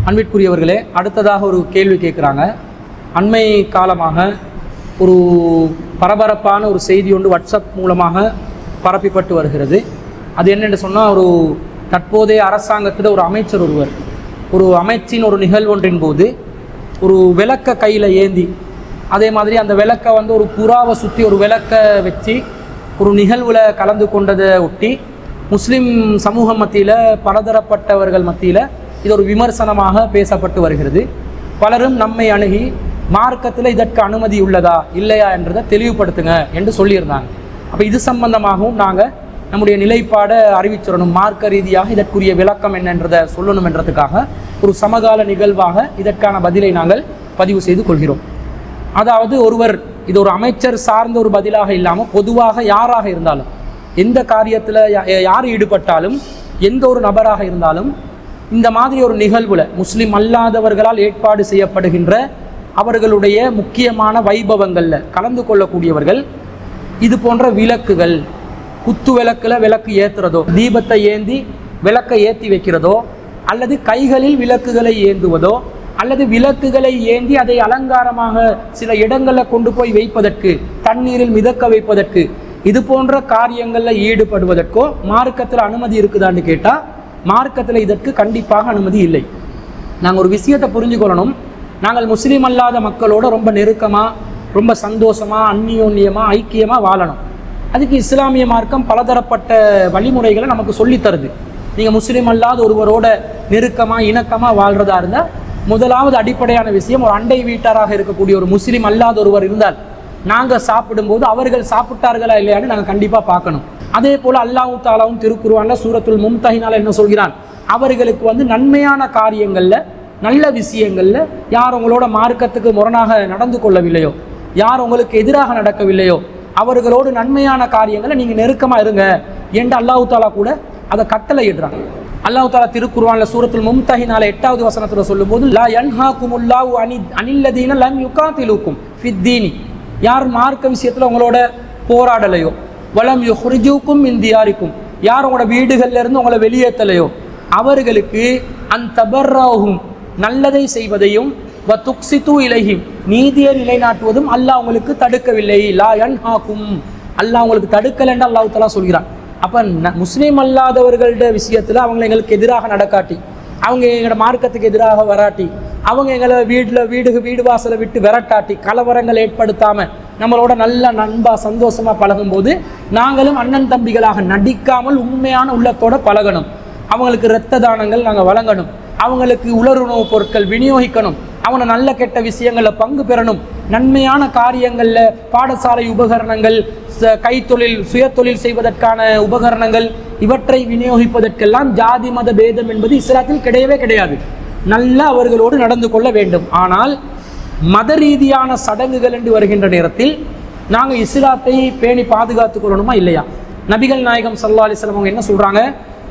அன்பிற்குரியவர்களே, அடுத்ததாக ஒரு கேள்வி கேட்குறாங்க. அண்மை காலமாக ஒரு பரபரப்பான ஒரு செய்தி ஒன்று வாட்ஸ்அப் மூலமாக பரப்பப்பட்டு வருகிறது. அது என்னென்று சொன்னால், ஒரு தற்போதைய அரசாங்கத்தில் ஒரு அமைச்சர் ஒருவர் ஒரு அமைச்சின் ஒரு நிகழ்வொன்றின் போது ஒரு விளக்க கையில் ஏந்தி, அதே மாதிரி அந்த விளக்கை ஒரு புறாவை சுற்றி ஒரு விளக்கை வச்சு ஒரு நிகழ்வில் கலந்து கொண்டதை ஒட்டி முஸ்லீம் சமூக மத்தியில் பலதரப்பட்டவர்கள் மத்தியில் இது ஒரு விமர்சனமாக பேசப்பட்டு வருகிறது. பலரும் நம்மை அணுகி மார்க்கத்தில் இதற்கு அனுமதி உள்ளதா இல்லையா என்றதை தெளிவுபடுத்துங்க என்று சொல்லியிருந்தாங்க. அப்போ இது சம்பந்தமாகவும் நாங்கள் நம்முடைய நிலைப்பாடை அறிவிச்சிடணும், மார்க்க ரீதியாக இதற்குரிய விளக்கம் என்னன்றதை சொல்லணும் என்றதுக்காக ஒரு சமகால நிகழ்வாக இதற்கான பதிலை நாங்கள் பதிவு செய்து கொள்கிறோம். அதாவது, ஒருவர் இது ஒரு அமைச்சர் சார்ந்த ஒரு பதிலாக இல்லாமல் பொதுவாக யாராக இருந்தாலும், எந்த காரியத்தில் யார் ஈடுபட்டாலும், எந்த ஒரு நபராக இருந்தாலும், இந்த மாதிரி ஒரு நிகழ்வில் முஸ்லீம் அல்லாதவர்களால் ஏற்பாடு செய்யப்படுகின்ற அவர்களுடைய முக்கியமான வைபவங்களில் கலந்து கொள்ளக்கூடியவர்கள் இது போன்ற விளக்குகள், குத்து விளக்கில் விளக்கு ஏற்றுறதோ, தீபத்தை ஏந்தி விளக்கை ஏற்றி வைக்கிறதோ, அல்லது கைகளில் விளக்குகளை ஏந்துவதோ, அல்லது விளக்குகளை ஏந்தி அதை அலங்காரமாக சில இடங்களில் கொண்டு போய் வைப்பதற்கு, தண்ணீரில் மிதக்க வைப்பதற்கு, இது போன்ற காரியங்களில் ஈடுபடுவதற்கோ மார்க்கத்தில் அனுமதி இருக்குதான்னு கேட்டால், மார்க்கத்தில் இதற்கு கண்டிப்பாக அனுமதி இல்லை. நாங்கள் ஒரு விஷயத்தை புரிஞ்சுக்கொள்ளணும். நாங்கள் முஸ்லீம் அல்லாத மக்களோட ரொம்ப நெருக்கமாக, ரொம்ப சந்தோஷமாக, அந்நியோன்யமாக, ஐக்கியமாக வாழணும். அதுக்கு இஸ்லாமிய மார்க்கம் பலதரப்பட்ட வழிமுறைகளை நமக்கு சொல்லித்தருது. நீங்கள் முஸ்லீம் அல்லாத ஒருவரோட நெருக்கமாக இணக்கமாக வாழ்கிறதா இருந்தால், முதலாவது அடிப்படையான விஷயம், ஒரு அண்டை வீட்டாராக இருக்கக்கூடிய ஒரு முஸ்லீம் அல்லாத ஒருவர் இருந்தால் நாங்கள் சாப்பிடும்போது அவர்கள் சாப்பிட்டார்களா இல்லையான்னு நாங்கள் கண்டிப்பாக பார்க்கணும். அதே போல் அல்லாஹ் தஆலாவும் திருக்குர்ஆன்ல சூரத்துல் மும்தஹினால என்ன சொல்கிறான், அவர்களுக்கு நன்மையான காரியங்களில், நல்ல விஷயங்களில் யார் உங்களோட மார்க்கத்துக்கு முரணாக நடந்து கொள்ளவில்லையோ, யார் உங்களுக்கு எதிராக நடக்கவில்லையோ, அவர்களோடு நன்மையான காரியங்களை நீங்கள் நெருக்கமாக இருங்க என்று அல்லாஹ் தஆலா கூட அதை கட்டளை இடுறாங்க. அல்லாஹ் தஆலா திருக்குர்ஆன்ல சூரத்துல் மும்தஹினால 8வது வசனத்தில் சொல்லும்போது, லா யன்ஹாகுமுல்லாஹு அனில்லதீன லம் யுகாதிலுக்கும் ஃபித்தீனி, யார் மார்க்க விஷயத்தில் உங்களோட போராடலையோ, வலம் யுஹ்ரிஜூக்கும் மின் தியாரிக்கும், யார் உங்களோட வீடுகளில் இருந்து உங்களை வெளியேற்றலையோ, அவர்களுக்கு அன்தபர்ரஹும், நல்லதை செய்வதையும், வ துக்ஸிது இலைஹிம், நீதியை நிலைநாட்டுவதும் அல்லாஹ் உங்களுக்கு தடுக்கவில்லை. லா யன்ஹாகும், அல்லாஹ் உங்களுக்கு தடுக்கலைன்னு அல்லாஹ் தஆலா சொல்கிறான். அப்போ முஸ்லீம் அல்லாதவர்களோட விஷயத்தில் அவங்க எங்களுக்கு எதிராக நடக்காட்டி, அவங்க எங்களோட மார்க்கத்துக்கு எதிராக வராட்டி, அவங்க எங்களை வீடு வாசலை விட்டு விரட்டாட்டி, கலவரங்கள் ஏற்படுத்தாமல் நம்மளோட நல்ல நண்பா சந்தோஷமாக பழகும்போது நாங்களும் அண்ணன் தம்பிகளாக நடிக்காமல் உண்மையான உள்ளத்தோடு பழகணும். அவங்களுக்கு இரத்த தானங்கள் நாங்கள் வழங்கணும், அவங்களுக்கு உலருணவு பொருட்கள் விநியோகிக்கணும், அவங்க நல்ல கெட்ட விஷயங்களில் பங்கு பெறணும், நன்மையான காரியங்களில் பாடசாலை உபகரணங்கள், கைத்தொழில், சுயத்தொழில் செய்வதற்கான உபகரணங்கள், இவற்றை விநியோகிப்பதற்கெல்லாம் ஜாதி மத பேதம் என்பது இஸ்லாத்தில் கிடையவே கிடையாது. நல்லா அவர்களோடு நடந்து கொள்ள வேண்டும். ஆனால் மத ரீதியான சடங்குகள் என்று வருகின்ற நேரத்தில் நாங்கள் இஸ்லாத்தை பேணி பாதுகாத்துக் கொள்ளணுமா இல்லையா? நபிகள் நாயகம் ஸல்லல்லாஹு அலைஹி வஸல்லம் அவங்க என்ன சொல்கிறாங்க,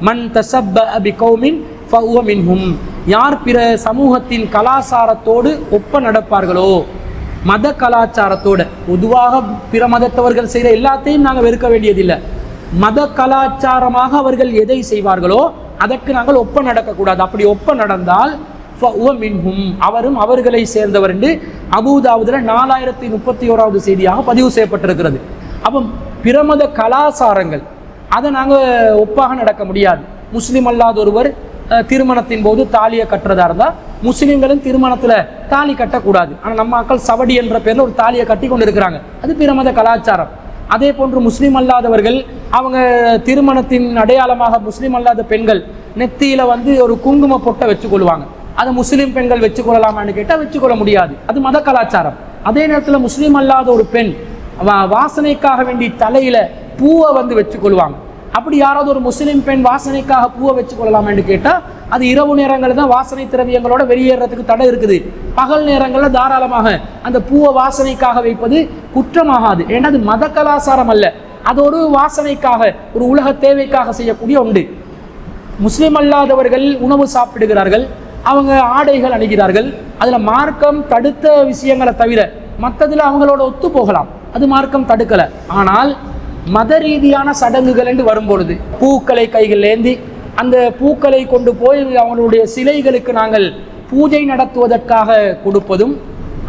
மன் தஸப்பஅ பிகௌமின் ஃபஹுவ மின்ஹும், யார் பிற சமூகத்தின் கலாச்சாரத்தோடு ஒப்ப நடப்பார்களோ, மத கலாச்சாரத்தோடு, பொதுவாக பிற மதத்தவர்கள் செய்கிற எல்லாத்தையும் நாங்கள் வெறுக்க வேண்டியதில்லை, மத கலாச்சாரமாக அவர்கள் எதை செய்வார்களோ அதற்கு நாங்கள் ஒப்ப நடக்கக்கூடாது. அப்படி ஒப்ப நடந்தால் மின்ஹும், அவரும் அவர்களை சேர்ந்தவர் என்று அபூதாவுதுல 4031வது செய்தியாக பதிவு செய்யப்பட்டிருக்கிறது. அப்போ பிரமத கலாச்சாரங்கள் அதை நாங்கள் ஒப்பாக நடக்க முடியாது. முஸ்லீம் அல்லாத ஒருவர் திருமணத்தின் போது தாலியை கட்டுறதா இருந்தால் முஸ்லீம்களும் திருமணத்தில் தாலி கட்டக்கூடாது. ஆனால் நம்ம மக்கள் சவடி என்ற பேரில் ஒரு தாலியை கட்டி கொண்டு இருக்கிறாங்க, அது பிரமத கலாச்சாரம். அதே போன்று முஸ்லீம் அல்லாதவர்கள் அவங்க திருமணத்தின் அடையாளமாக முஸ்லீம் அல்லாத பெண்கள் நெத்தியில் ஒரு குங்கும பொட்டை வச்சுக்கொள்வாங்க. அதை முஸ்லீம் பெண்கள் வச்சுக்கொள்ளலாமான்னு கேட்டால் வச்சுக்கொள்ள முடியாது, அது மத கலாச்சாரம். அதே நேரத்தில் முஸ்லீம் அல்லாத ஒரு பெண் வாசனைக்காக வேண்டி தலையில் பூவை வச்சுக்கொள்வாங்க. அப்படி யாராவது ஒரு முஸ்லீம் பெண் வாசனைக்காக பூவை வச்சுக்கொள்ளலாமான்னு கேட்டால் அது இரவு நேரங்களில் தான் வாசனை திரவியங்களோட வெளியேறதுக்கு தடை இருக்குது. பகல் நேரங்களில் தாராளமாக அந்த பூவை வாசனைக்காக வைப்பது குற்றமாகாது. ஏன்னா அது மத கலாச்சாரம் அல்ல, அது ஒரு வாசனைக்காக, ஒரு உலக தேவைக்காக செய்யக்கூடிய ஒன்று. முஸ்லீம் அல்லாதவர்கள் உணவு சாப்பிடுகிறார்கள், அவங்க ஆடைகள் அணிகிறார்கள், அதில் மார்க்கம் தடுத்த விஷயங்களை தவிர மற்றதில் அவங்களோட ஒத்து போகலாம், அது மார்க்கம் தடுக்கலை. ஆனால் மத ரீதியான சடங்குகள் என்று வரும்பொழுது பூக்களை கைகள் ஏந்தி அந்த பூக்களை கொண்டு போய் அவங்களுடைய சிலைகளுக்கு நாங்கள் பூஜை நடத்துவதற்காக கொடுப்பதும்,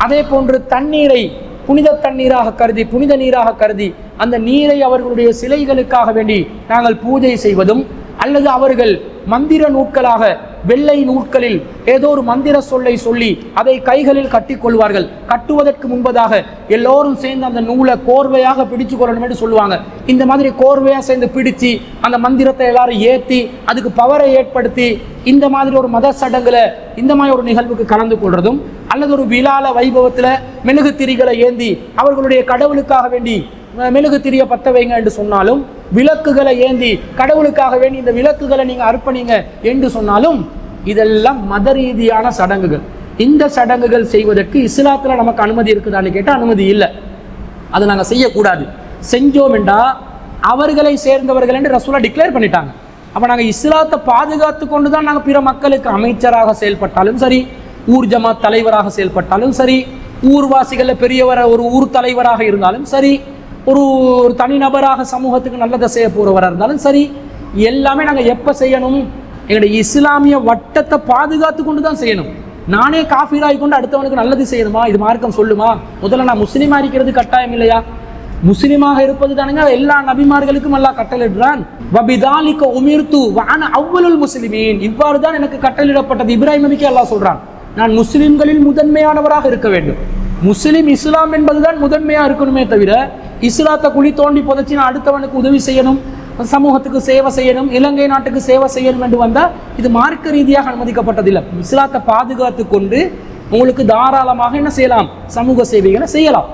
அதே போன்று தண்ணீரை புனித தண்ணீராக கருதி, புனித நீராக கருதி அந்த நீரை அவர்களுடைய சிலைகளுக்காக வேண்டி நாங்கள் பூஜை செய்வதும், அல்லது அவர்கள் மந்திர நூட்களாக வெள்ளை நூட்களில் ஏதோ ஒரு மந்திர சொல்லை சொல்லி அதை கைகளில் கட்டிக்கொள்வார்கள். கட்டுவதற்கு முன்பதாக எல்லோரும் சேர்ந்து அந்த நூலை கோர்வையாக பிடிச்சு கொள்ளணும் என்று சொல்லுவாங்க. இந்த மாதிரி கோர்வையாக சேர்ந்து பிடிச்சு அந்த மந்திரத்தை எல்லாரும் ஏற்றி அதுக்கு பவரை ஏற்படுத்தி இந்த மாதிரி ஒரு மத சடங்குல இந்த மாதிரி ஒரு நிகழ்வுக்கு கலந்து கொள்றதும், அல்லது ஒரு விழால வைபவத்தில் மெழுகு திரிகளை ஏந்தி அவர்களுடைய கடவுளுக்காக வேண்டி மெழுகு திரிய பற்ற வைங்க என்று சொன்னாலும், விளக்குகளை ஏந்தி கடவுளுக்காக வேண்டி இந்த விளக்குகளை நீங்க அர்ப்பணிங்க என்று சொன்னாலும், இதெல்லாம் மத ரீதியான சடங்குகள். இந்த சடங்குகள் செய்வதற்கு இஸ்லாத்துல நமக்கு அனுமதி இருக்குதான்னு கேட்டால் அனுமதி இல்லை. அதை நாங்கள் செய்யக்கூடாது. செஞ்சோம் என்றா அவர்களை சேர்ந்தவர்கள் என்று ரசூலா டிக்ளேர் பண்ணிட்டாங்க. அப்போ நாங்கள் இஸ்லாத்தை பாதுகாத்து கொண்டு தான் நாங்கள் பிற மக்களுக்கு அமைச்சராக செயல்பட்டாலும் சரி, ஊர் ஜமாத் தலைவராக செயல்பட்டாலும் சரி, ஊர்வாசிகளில் பெரியவர் ஒரு ஊர் தலைவராக இருந்தாலும் சரி, ஒரு தனிநபராக சமூகத்துக்கு நல்லதை செய்ய போகிறவராக இருந்தாலும் சரி, எல்லாமே நாங்கள் எப்போ செய்யணும்? எங்களுடைய இஸ்லாமிய வட்டத்தை பாதுகாத்து கொண்டு தான் செய்யணும். நானே காஃபிராகி கொண்டு அடுத்தவனுக்கு நல்லது செய்யணுமா? இது மார்க்கம் சொல்லுமா? முதல்ல நான் முஸ்லீமாக இருக்கிறது கட்டாயம் இல்லையா? முஸ்லீமாக இருப்பது தானுங்க எல்லா நபிமார்களுக்கும் அல்லாஹ் கட்டளையிடுறான். வபிதாலிக உமிர்து வஅன அவ்வலுல் முஸ்லிமீன். இவ்வாறு தான் எனக்கு கட்டளையிடப்பட்டது. இப்ராஹிம் நபிக்கு அல்லாஹ் சொல்றான், நான் முஸ்லிம்களில் முதன்மையானவராக இருக்க வேண்டும். முஸ்லிம் இஸ்லாம் என்பதுதான் முதன்மையாக இருக்கணுமே தவிர, இஸ்லாத்தை குழி தோண்டி புதைச்சி நான் அடுத்தவனுக்கு உதவி செய்யணும், சமூகத்துக்கு சேவை செய்யணும், இலங்கை நாட்டுக்கு சேவை செய்யணும் என்று வந்தால் இது மார்க்க ரீதியாக அனுமதிக்கப்பட்டதில்லை. இஸ்லாத்தை பாதுகாத்து கொண்டு உங்களுக்கு தாராளமாக என்ன செய்யலாம்? சமூக சேவைகளை செய்யலாம்.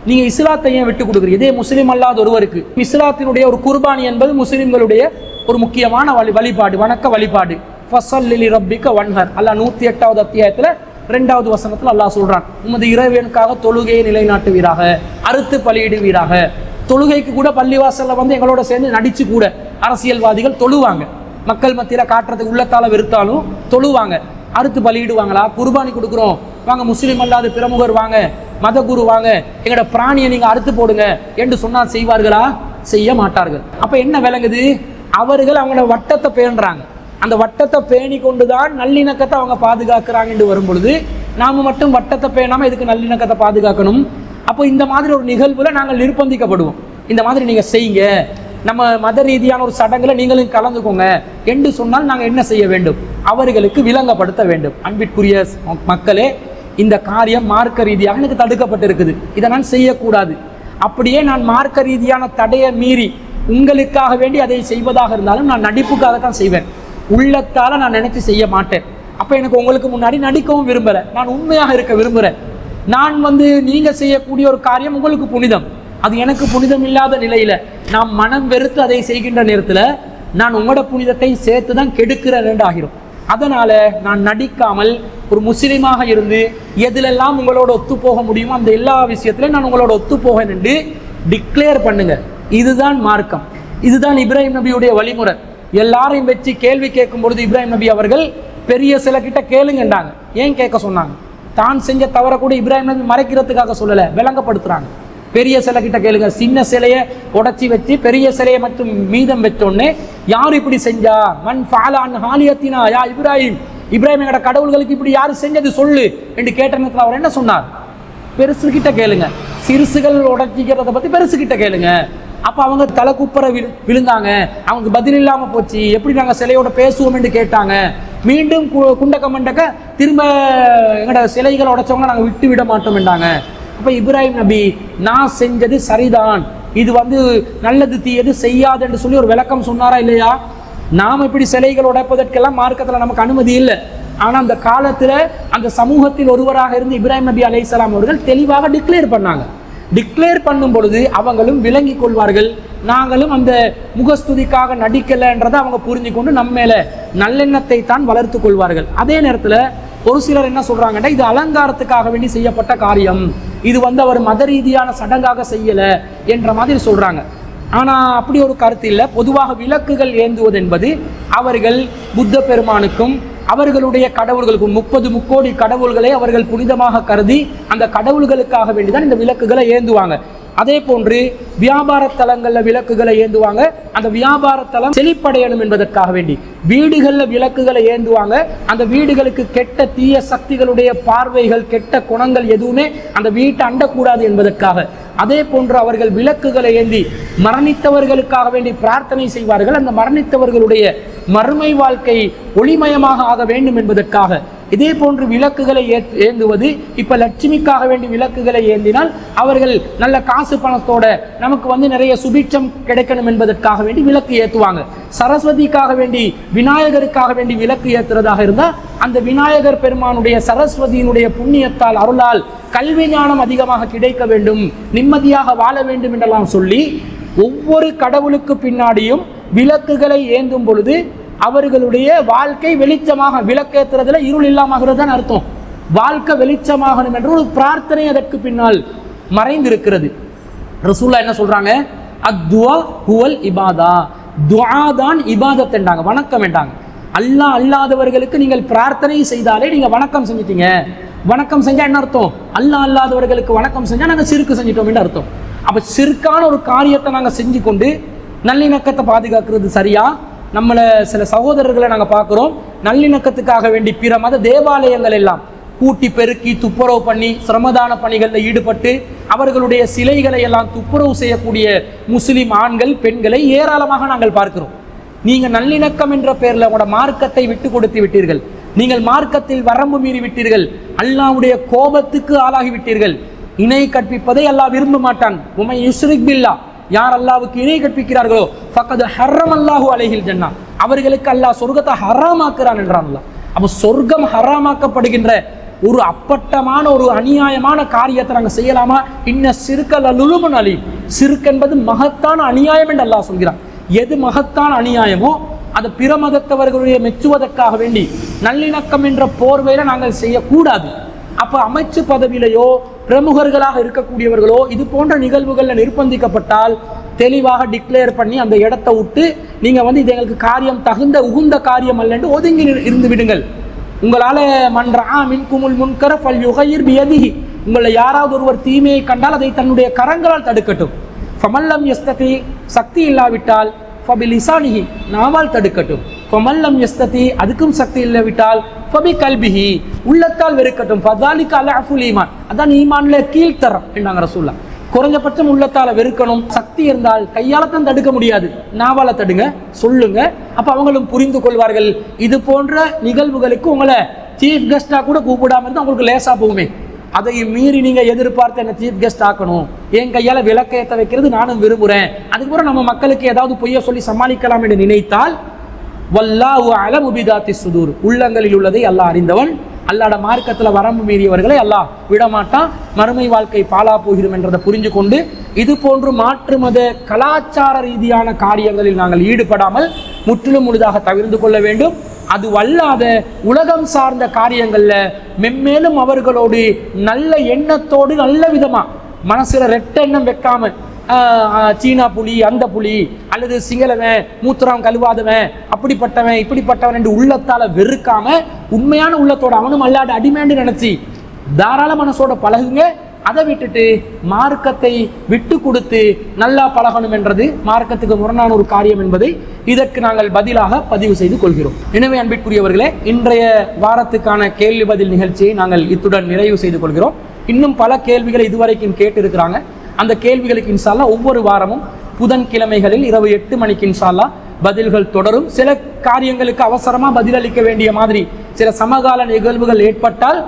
நீங்கள் இஸ்லாத்தை ஏன் விட்டு கொடுக்குறீங்க? இதே முஸ்லீம் அல்லாத ஒருவருக்கு இஸ்லாத்தினுடைய ஒரு குர்பானி என்பது முஸ்லிம்களுடைய ஒரு முக்கியமான வழிபாடு, வணக்க வழிபாடு. ஃபஸல்லி ரப்பிக வன்ஹர். அல்லாஹ் 108வது அத்தியாயத்தில் 2வது வசனத்தில் அல்லாஹ் சொல்றான், உமது இறைவனுக்காக தொழுகையை நிலைநாட்டுவீராக, அறுத்து பலியிடுவீராக. தொழுகைக்கு கூட பள்ளிவாசல்ல வந்து எங்களோட சேர்ந்து நடிச்சு கூட அரசியல்வாதிகள் தொழுவாங்க. மக்கள் மத்தியில் காட்டுறதுக்கு உள்ளத்தால வெறுத்தாலும் தொழுவாங்க. அறுத்து பலியிடுவாங்களா? குர்பானி கொடுக்குறோம் வாங்க, முஸ்லீம் அல்லாத பிரமுகர் வாங்க, மத குரு வாங்க, எங்களோட பிராணியை நீங்க அறுத்து போடுங்க என்று சொன்னால் செய்வார்களா? செய்ய மாட்டார்கள். அப்ப என்ன விளங்குது? அவர்கள் அவங்களோட வட்டத்தை பேணுறாங்க. அந்த வட்டத்தை பேணி கொண்டுதான் நல்லிணக்கத்தை அவங்க பாதுகாக்கிறாங்க என்று வரும் பொழுது, நாம மட்டும் வட்டத்தை பேணாம எதுக்கு நல்லிணக்கத்தை பாதுகாக்கணும்? அப்போ இந்த மாதிரி ஒரு நிகழ்வுல நாங்கள் நிர்பந்திக்கப்படுவோம். இந்த மாதிரி நீங்க செய்யுங்க, நம்ம மத ரீதியான ஒரு சடங்குல நீங்களும் கலந்துக்கோங்க என்று சொன்னால் நாங்கள் என்ன செய்ய வேண்டும்? அவர்களுக்கு விளங்கப்படுத்த வேண்டும். அன்பிற்குரிய மக்களே, இந்த காரியம் மார்க்க ரீதியாக எனக்கு தடுக்கப்பட்டிருக்குது, இதை நான் செய்யக்கூடாது. அப்படியே நான் மார்க்க ரீதியான தடையை மீறி உங்களுக்காக வேண்டி அதை செய்வதாக இருந்தாலும் நான் நடிப்புக்காகத்தான் செய்வேன். உள்ளத்தால நான் நினைச்சு செய்ய மாட்டேன். அப்ப எனக்கு உங்களுக்கு முன்னாடி நடிக்கவும் விரும்பல, நான் உண்மையாக இருக்க விரும்புகிறேன். நான் நீங்க செய்யக்கூடிய ஒரு காரியம் உங்களுக்கு புனிதம், அது எனக்கு புனிதம் இல்லாத நிலையில நான் மனம் வெறுத்து அதை செய்கின்ற நேரத்தில் நான் உங்களோட புனிதத்தை சேர்த்து தான் கெடுக்கிறேன் ஆகிரும். அதனால நான் நடிக்காமல் ஒரு முஸ்லீமாக இருந்து எதிலெல்லாம் உங்களோட ஒத்து போக முடியுமோ அந்த எல்லா விஷயத்திலையும் நான் உங்களோட ஒத்து போகேன் என்று டிக்ளேர் பண்ணுங்க. இதுதான் மார்க்கம், இதுதான் இப்ராஹிம் நபியுடைய வழிமுறை. எல்லாரையும் வச்சு கேள்வி கேட்கும் பொழுது இப்ராஹிம் நபி அவர்கள் பெரிய சில கிட்ட கேளுங்கன்றாங்க. ஏன் கேட்க சொன்னாங்க? தான் செஞ்ச தவற கூட இப்ராஹிம் நபி மறைக்கிறதுக்காக சொல்லலை, விளங்கப்படுத்துறாங்க. பெரிய சிலை கிட்ட கேளுங்க. சின்ன சிலையை உடச்சி வச்சு பெரிய சிலையை மட்டும் மீதம் வச்சோடனே யார் இப்படி செஞ்சா? மன் ஃபாலான் ஹாலியத்தினா யா இப்ராஹிம், இப்ராஹிம் எங்கட கடவுள்களுக்கு இப்படி யாரு செஞ்சது சொல்லு என்று கேட்ட நேரத்தில் அவர் என்ன சொன்னார்? பெருசு கிட்ட கேளுங்க, சிறுசுகள் உடச்சிக்கிறத பத்தி பெருசு கிட்ட கேளுங்க. அப்ப அவங்க தலை குப்பரை விழுந்தாங்க, அவங்களுக்கு பதில் இல்லாம போச்சு. எப்படி நாங்க சிலையோட பேசுவோம் என்று கேட்டாங்க. மீண்டும் குண்டக்க மண்டக்க திரும்ப எங்கட சிலைகளை உடைச்சவங்க நாங்க விட்டு விட மாட்டோம் என்றாங்க. அப்ப இப்ராஹிம் நபி நான் செஞ்சது சரிதான், இது நல்லது தீயது செய்யாது என்று சொல்லி ஒரு விளக்கம் சொன்னாரா இல்லையா? நாம் இப்படி சிலைகள் உடைப்பதற்கெல்லாம் மார்க்கத்தில் நமக்கு அனுமதி இல்லை. ஆனால் அந்த காலத்தில் அந்த சமூகத்தில் ஒருவராக இருந்து இப்ராஹிம் நபி அலைஹிஸ்ஸலாம் அவர்கள் தெளிவாக டிக்ளேர் பண்ணாங்க. டிக்ளேர் பண்ணும் பொழுது அவங்களும் விளங்கி கொள்வார்கள், நாங்களும் அந்த முகஸ்துதிக்காக நடிக்கலைன்றதை அவங்க புரிஞ்சு கொண்டு நம்ம மேல நல்லெண்ணத்தை தான் வளர்த்து கொள்வார்கள். அதே நேரத்தில் ஒரு சிலர் என்ன சொல்றாங்கன்னா, இது அலங்காரத்துக்காக வேண்டி செய்யப்பட்ட காரியம், இது அவர் மத ரீதியான சடங்காக செய்யல என்ற மாதிரி சொல்றாங்க. ஆனா அப்படி ஒரு கருத்து இல்லை. பொதுவாக விளக்குகள் ஏந்துவது என்பது அவர்கள் புத்த பெருமானுக்கும் அவர்களுடைய கடவுள்களுக்கும் 30 முக்கோடி கடவுள்களை அவர்கள் புனிதமாக கருதி அந்த கடவுள்களுக்காக வேண்டிதான் இந்த விளக்குகளை ஏந்துவாங்க. அதே போன்று வியாபார தலங்களில் விளக்குகளை ஏந்துவாங்க, அந்த வியாபார தலம் செழிப்படையணும் என்பதற்காக வேண்டி. வீடுகளில் விளக்குகளை ஏந்துவாங்க, அந்த வீடுகளுக்கு கெட்ட தீய சக்திகளுடைய பார்வைகள் கெட்ட குணங்கள் எதுவுமே அந்த வீட்டை அண்டக்கூடாது என்பதற்காக. அதே போன்று அவர்கள் விளக்குகளை ஏந்தி மரணித்தவர்களுக்காக வேண்டி பிரார்த்தனை செய்வார்கள், அந்த மரணித்தவர்களுடைய மறுமை வாழ்க்கை ஒளிமயமாக ஆக வேண்டும் என்பதற்காக. இதே போன்று விளக்குகளை ஏந்துவது, இப்ப லட்சுமிக்காக வேண்டி விளக்குகளை ஏந்தினால் அவர்கள் நல்ல காசு பணத்தோட நமக்கு நிறைய சுபிட்சம் கிடைக்கணும் என்பதற்காக வேண்டி விளக்கு ஏற்றுவாங்க. சரஸ்வதிக்காக வேண்டி விநாயகருக்காக வேண்டி விளக்கு ஏற்றுறதாக இருந்தால் அந்த விநாயகர் பெருமானுடைய சரஸ்வதியினுடைய புண்ணியத்தால் அருளால் கல்வி ஞானம் அதிகமாக கிடைக்க வேண்டும், நிம்மதியாக வாழ வேண்டும் என்றெல்லாம் சொல்லி ஒவ்வொரு கடவுளுக்கு பின்னாடியும் விளக்குகளை ஏந்தும் பொழுது அவர்களுடைய வாழ்க்கை வெளிச்சமாக, விளக்கேற்றுறதுல இருள் இல்லாமல் தான் அர்த்தம். வாழ்க்கை வெளிச்சமாகணும் என்ற ஒரு பிரார்த்தனை அதற்கு பின்னால் மறைந்திருக்கிறது. ரசூலுல்லாஹ் என்ன சொல்றாங்க? அத்துவா ஹுவல் இபாதா, துஆ தான் இபாதத் என்றாங்க, வணக்கம் என்றாங்க. அல்லாஹ் அல்லாதவர்களுக்கு நீங்கள் பிரார்த்தனை செய்தாலே நீங்க வணக்கம் செஞ்சிட்டீங்க. வணக்கம் செஞ்சா என்ன அர்த்தம்? அல்லாஹ் அல்லாதவர்களுக்கு வணக்கம் செஞ்சா நாங்க சிறுக்கு செஞ்சிட்டோம் என்று அர்த்தம். அப்ப சிறுக்கான ஒரு காரியத்தை நாங்க செஞ்சு கொண்டு நல்லிணக்கத்தை பாதுகாக்கிறது சரியா? நம்மளை சில சகோதரர்களை நாங்கள் பார்க்குறோம், நல்லிணக்கத்துக்காக வேண்டி பிற மத தேவாலயங்கள் எல்லாம் கூட்டி பெருக்கி துப்புரவு பண்ணி சிரமதான பணிகளில் ஈடுபட்டு அவர்களுடைய சிலைகளை எல்லாம் துப்புரவு செய்யக்கூடிய முஸ்லிம் ஆண்கள் பெண்களை ஏராளமாக நாங்கள் பார்க்கிறோம். நீங்கள் நல்லிணக்கம் என்ற பெயரில் உங்களோட மார்க்கத்தை விட்டு கொடுத்து விட்டீர்கள், நீங்கள் மார்க்கத்தில் வரம்பு மீறி விட்டீர்கள், அல்லாஹ்வுடைய கோபத்துக்கு ஆளாகி விட்டீர்கள். இணை கற்பிப்பதை அல்லாஹ் விரும்ப மாட்டான். உமை யுஸ்ரிக் பில்லா, யார் அல்லாஹ்வுக்கு இணை கற்பிக்கிறார்களோ ஃபக்கத் ஹர்ரம் அல்லாஹு அலைஹில் ஜன்னா, அவர்களுக்கு அல்லாஹ் சொர்க்கத்தை ஹராமாக்குறான் என்றான் அல்லாஹ். அப்போ சொர்க்கம் ஹராமாக்கப்படுகின்ற ஒரு அப்பட்டமான ஒரு அநியாயமான காரியத்தை நாங்கள் செய்யலாமா? இன்ன சிறுக்கல் அலுலுமன் அலி, சிறுக்கு என்பது மகத்தான அநியாயம் என்று அல்லாஹ் சொல்கிறான். எது மகத்தான அநியாயமோ அதை பிற மதத்தவர்களுடைய மெச்சுவதற்காக வேண்டி நல்லிணக்கம் என்ற போர்வையில நாங்கள் செய்யக்கூடாது. அப்ப அமைச்சு பதவியிலையோ பிரமுகர்களாக இருக்கக்கூடியவர்களோ இது போன்ற நிகழ்வுகள்ல நிர்பந்திக்கப்பட்டால் தெளிவாக டிக்ளேர் பண்ணி அந்த இடத்தை விட்டு நீங்க இது எங்களுக்கு காரியம் தகுந்த உகுந்த காரியம் அல்ல என்று ஒதுங்கி இருந்து விடுங்கள். உங்களால மன்றா மின்குமுல் முன்கர ஃபல்யுகையிர் பியதிஹி, உங்களை யாராவது ஒருவர் தீமையை கண்டால் அதை தன்னுடைய கரங்களால் தடுக்கட்டும். ஃபமல்லம் யஸ்ததி, சக்தி இல்லாவிட்டால் ஃபபிலிசானிஹி, நாவால் தடுக்கட்டும். ஃபமல்லம் யஸ்ததி, அதுக்கும் சக்தி இல்லாவிட்டால் ஃபபி கல்பிஹி, உள்ளத்தால் வெறுக்கட்டும். ஃபதாலிக அலஃபுல் ஈமான், அதான் ஈமான்ல கீழ்த்தரம் என்றாங்க ரசூலுல்லாஹ். குறைஞ்சபட்சம் உள்ளத்தால வெறுக்கணும். சக்தி இருந்தால் கையால தான் தடுக்க முடியாது, நாவால தடுங்க, சொல்லுங்க. அப்ப அவங்களும் புரிந்து கொள்வார்கள். இது போன்ற நிகழ்வுகளுக்கு உங்களை சீஃப் கெஸ்டா கூட கூப்பிடாம இருந்தால் உங்களுக்கு லேசா போகுமே. அதை மீறி நீங்க எதிர்பார்த்து என்ன சீஃப் கெஸ்ட் ஆக்கணும், என் கையால விளக்கேற்ற வைக்கிறது நானும் விரும்புறேன், அதுக்கப்புறம் நம்ம மக்களுக்கு ஏதாவது பொய்ய சொல்லி சமாளிக்கலாம் என்று நினைத்தால் வல்லாஹு அலமு பிதாத்தி சுதூர், உள்ளங்களில் உள்ளதை அல்லாஹ் அறிந்தவன். அல்லாஹ்வுடைய மார்க்கத்தில் வரம்பு மீறியவர்களை அல்லாஹ் விடமாட்டான். மறுமை வாழ்க்கை பாலா போகிறோம் என்றதை புரிஞ்சு கொண்டு இது போன்று மாற்று மத கலாச்சார ரீதியான காரியங்களில் நாங்கள் ஈடுபடாமல் முற்றிலும் முழுதாக தவிர்த்து கொள்ள வேண்டும். அது வல்லாத உலகம் சார்ந்த காரியங்கள்ல மென்மேலும் அவர்களோடு நல்ல எண்ணத்தோடு நல்ல விதமா மனசுல ரெட்ட எண்ணம் வைக்காம சீனா புலி அந்த புலி அல்லது சிங்களவன் மூத்திரம் கழுவாதவன் அப்படிப்பட்டவன் இப்படிப்பட்டவன் என்று உள்ளத்தால வெறுக்காம உண்மையான உள்ளத்தோட அவனும் அல்லாட அடிமேண்டு நினைச்சு தாராள மனசோட பழகுங்க. அதை விட்டுட்டு மார்க்கத்தை விட்டு கொடுத்து நல்லா பழகணும் என்றது மார்க்கத்துக்கு முரணான ஒரு காரியம் என்பதை இதற்கு நாங்கள் பதிலாக பதிவு செய்து கொள்கிறோம். எனவே அன்பிற்குரியவர்களே, இன்றைய வாரத்துக்கான கேள்வி பதில் நிகழ்ச்சியை நாங்கள் இத்துடன் நிறைவு செய்து கொள்கிறோம். இன்னும் பல கேள்விகளை இதுவரைக்கும் கேட்டு இருக்கிறாங்க. அந்த கேள்விகளுக்கு இன்ஷா அல்லாஹ் ஒவ்வொரு வாரமும் புதன்கிழமைகளில் இரவு 8 மணிக்கு இன்ஷா அல்லாஹ் பதில்கள் தொடரும். சில காரியங்களுக்கு அவசரமாக பதிலளிக்க வேண்டிய மாதிரி சில சமகால நிகழ்வுகள் ஏற்பட்டால்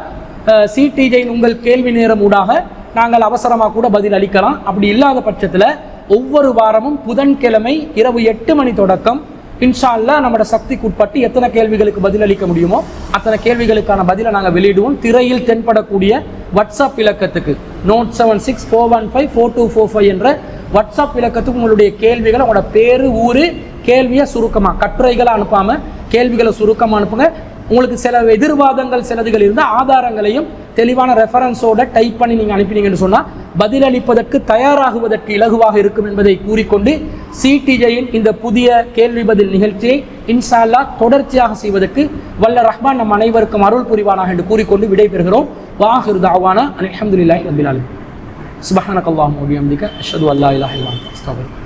சிடிஜையின் உங்கள் கேள்வி நேரம் ஊடாக நாங்கள் அவசரமாக கூட பதில் அளிக்கலாம். அப்படி இல்லாத பட்சத்தில் ஒவ்வொரு வாரமும் புதன்கிழமை இரவு 8 மணி தொடக்கம் இன்ஷா அல்லாஹ் நம்மளோட சக்திக்கு உட்பட்டு எத்தனை கேள்விகளுக்கு பதிலளிக்க முடியுமோ அத்தனை கேள்விகளுக்கான பதிலை நாங்கள் வெளியிடுவோம். திரையில் தென்படக்கூடிய வாட்ஸ்அப் இலக்கத்துக்கு 9764154245 என்ற வாட்ஸ்அப் இலக்கத்துக்கு உங்களுடைய கேள்விகளை, உங்களோட பேரு ஊரு, கேள்வியை சுருக்கமாக கட்டுரைகளை அனுப்பாமல் கேள்விகளை சுருக்கமாக அனுப்புங்க. உங்களுக்கு சில எதிர்வாதங்கள் சிலதுகள் இருந்தால் ஆதாரங்களையும் தெளிவான ரெஃபரன்ஸோட டைப் பண்ணி நீங்கள் அனுப்பினீங்கன்னு சொன்னால் பதிலளிப்பதற்கு தயாராகுவதற்கு இலகுவாக இருக்கும் என்பதை கூறிக்கொண்டு சிடிஜையின் இந்த புதிய கேள்வி பதில் நிகழ்ச்சியை இன்ஷா அல்லாஹ் தொடர்ச்சியாக செய்வதற்கு வல்ல ரஹ்மான் நம் அனைவருக்கும் அருள் புரிவானாக என்று கூறிக்கொண்டு விடைபெறுகிறோம். வாஹிர் தாவானா அல்ஹம்துலில்லாஹி ரப்பில் ஆலமீன். சுப்ஹானக அல்லாஹும்ம வ பிஹம்திக அஷ்ஹது அல்லா இலாஹா இல்லா அன்த அஸ்தக்ஃபிருக்க